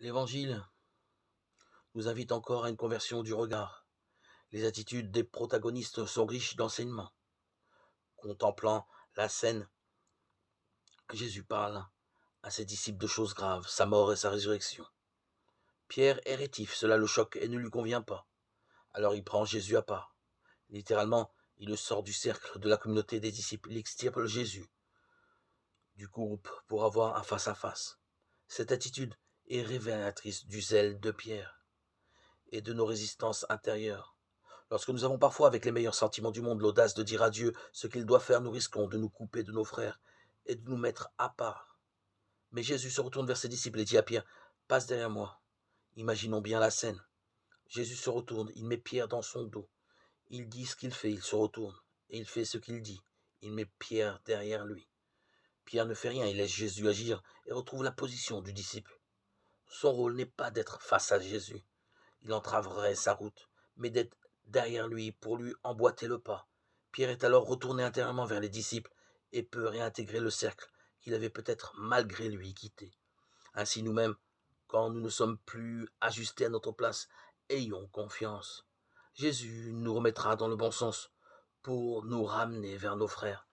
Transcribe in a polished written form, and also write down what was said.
L'Évangile nous invite encore à une conversion du regard. Les attitudes des protagonistes sont riches d'enseignements. Contemplant la scène, Jésus parle à ses disciples de choses graves, sa mort et sa résurrection. Pierre est rétif, cela le choque et ne lui convient pas. Alors il prend Jésus à part. Littéralement, il le sort du cercle de la communauté des disciples, il extirpe Jésus du groupe pour avoir un face-à-face. Cette attitude est révélatrice du zèle de Pierre et de nos résistances intérieures. Lorsque nous avons parfois, avec les meilleurs sentiments du monde, l'audace de dire à Dieu ce qu'il doit faire, nous risquons de nous couper de nos frères et de nous mettre à part. Mais Jésus se retourne vers ses disciples et dit à Pierre, « Passe derrière moi. » Imaginons bien la scène. Jésus se retourne, il met Pierre dans son dos. Il dit ce qu'il fait, il se retourne, et il fait ce qu'il dit. Il met Pierre derrière lui. Pierre ne fait rien, il laisse Jésus agir et retrouve la position du disciple. Son rôle n'est pas d'être face à Jésus. Il entraverait sa route, mais d'être derrière lui pour lui emboîter le pas. Pierre est alors retourné intérieurement vers les disciples et peut réintégrer le cercle qu'il avait peut-être malgré lui quitté. Ainsi nous-mêmes, quand nous ne sommes plus ajustés à notre place, ayons confiance. Jésus nous remettra dans le bon sens pour nous ramener vers nos frères.